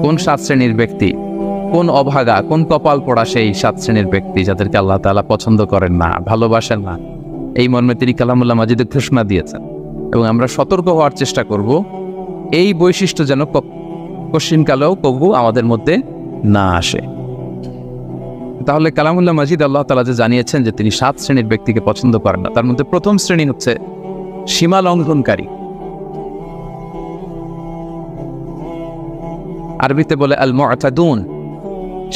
কোন 7 শ্রেণীর ব্যক্তি, কোন অভাগা, কোন কপাল পোড়া সেই 7 শ্রেণীর ব্যক্তি যাদেরকে আল্লাহ তাআলা পছন্দ করেন না, ভালোবাসেন না। এই মর্মে তিনি কালামুল্লাহ মাজিদে ঘোষণা দিয়েছেন এবং আমরা সতর্ক হওয়ার চেষ্টা করব এই বৈশিষ্ট্য যেন কশিনকালেও কবু আমাদের মধ্যে না আসে। তাহলে কালামুল্লাহ মাজিদ আল্লাহ তাআলা যে জানিয়েছেন যে তিনি 7 শ্রেণীর ব্যক্তিকে পছন্দ করেন না, তার মধ্যে প্রথম শ্রেণী হচ্ছে সীমা লঙ্ঘনকারী। আরবিতে বলে আল মুআতাদুন,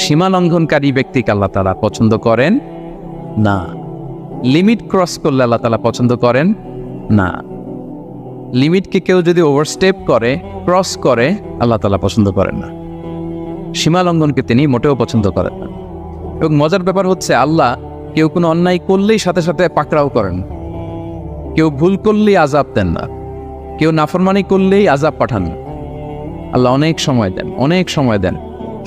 সীমা লঙ্ঘনকারী ব্যক্তিকে আল্লাহ তাআলা পছন্দ করেন না। লিমিট ক্রস করলে আল্লাহ তাআলা পছন্দ করেন না। লিমিটকে কেউ যদি ওভারস্টেপ করে, ক্রস করে, আল্লাহ তাআলা পছন্দ করেন না। সীমা লঙ্ঘনকে তিনি মোটেও পছন্দ করেন না। এবং মজার ব্যাপার হচ্ছে আল্লাহ কেউ কোনো অন্যায় করলেই সাথে সাথে পাকড়াও করেন, কেউ ভুল করলেই আযাব দেন না, কেউ নাফরমানি করলেই আযাব পাঠান না। আল্লাহ অনেক সময় দেন, অনেক সময় দেন,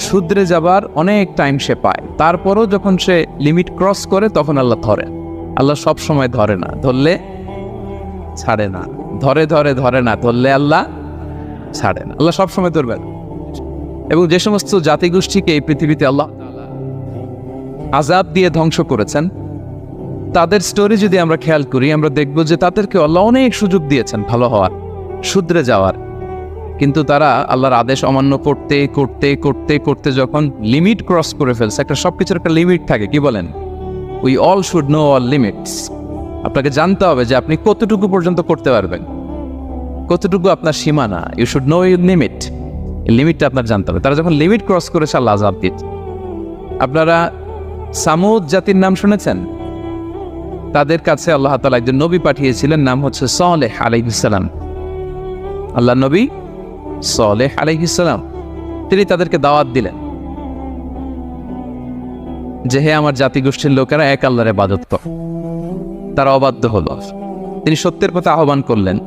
শুধরে যাবার অনেক টাইম সে পায়। তারপরও যখন সে লিমিট ক্রস করে তখন আল্লাহ ধরেন। আল্লাহ সব সময় ধরে না, ধরলে ছাড়ে না, ধরে ধরে ধরে না, ধরলে আল্লাহ ছাড়ে না। আল্লাহ সব সময় ধরবেন। এবং যে সমস্ত জাতিগোষ্ঠীকে এই পৃথিবীতে আল্লাহ আযাব দিয়ে ধ্বংস করেছেন, তাদের স্টোরি যদি আমরা খেয়াল করি, আমরা দেখব যে তাদেরকে আল্লাহ অনেক সুযোগ দিয়েছেন ভালো হওয়ার, শুধরে যাওয়ার। কিন্তু তারা আল্লাহর আদেশ অমান্য করতে করতে করতে করতে যখন লিমিট ক্রস করে ফেলছে, একটা সবকিছুর একটা লিমিট থাকে, কি বলেন? We all should know all limits. আপনাকে জানতে হবে যে আপনি কতটুকু পর্যন্ত করতে পারবেন, কতটুকু আপনার সীমানা। You should know your limit. এই লিমিটটা আপনার জানতে হবে। তারা যখন লিমিট ক্রস করেছে আল্লাহ আযাব দিয়েছে। আপনারা সামুদ জাতির নাম শুনেছেন? তাদের কাছে আল্লাহ তাআলা একজন নবী পাঠিয়েছিলেন, নাম হচ্ছে সালেহ আলাইহিস সালাম। আল্লাহ নবী সালেহ আলাইহিস সালাম, তিনি তাদেরকে দাওয়াত দিলেন যে হে আমার জাতিগোষ্ঠীর লোকেরা, এক আল্লাহর ইবাদত করো। তারা অবাধ্য হলো। তিনি সত্যের পথে আহ্বান করলেন,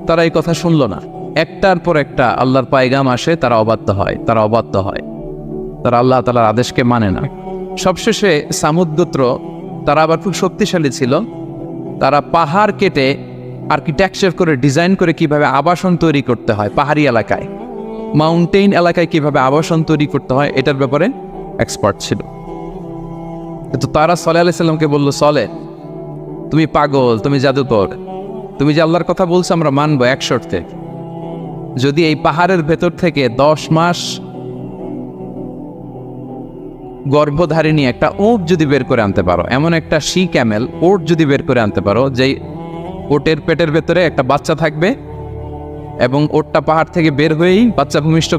তারা এই কথা শুনল না। একটার পর একটা আল্লাহর পায়গাম আসে, তারা অবাধ্য হয়, তারা অবাধ্য হয়, তারা আল্লাহ তাআলার আদেশকে মানে না। সবশেষে সামুদ গোত্র, তারা আবার খুব শক্তিশালী ছিল। তারা পাহাড় কেটে আর্কিটেকচার করে, ডিজাইন করে কিভাবে আবাসন তৈরি করতে হয় পাহাড়ি এলাকায়, মাউন্টেইন এলাকায় কিভাবে আবাসন তৈরি করতে হয়, এটার ব্যাপারে এক্সপার্ট ছিল। কিন্তু তারা সালেহ আলাইহিস সালামকে বলল, সালেহ তুমি পাগল, তুমি জাদুকর, তুমি যে আল্লাহর কথা বলছো আমরা মানবো এক শর্তে, যদি এই পাহাড়ের ভেতর থেকে 10 মাস গর্ভধারিণী একটা উট যদি বের করে আনতে পারো, এমন একটা শি ক্যামেল ওট যদি বের করে আনতে পারো, যেই ওটের পেটের ভেতরে একটা বাচ্চা থাকবে এবং ওটটা পাহাড় থেকে বের হয়েই বাচ্চা ভূমিষ্ঠ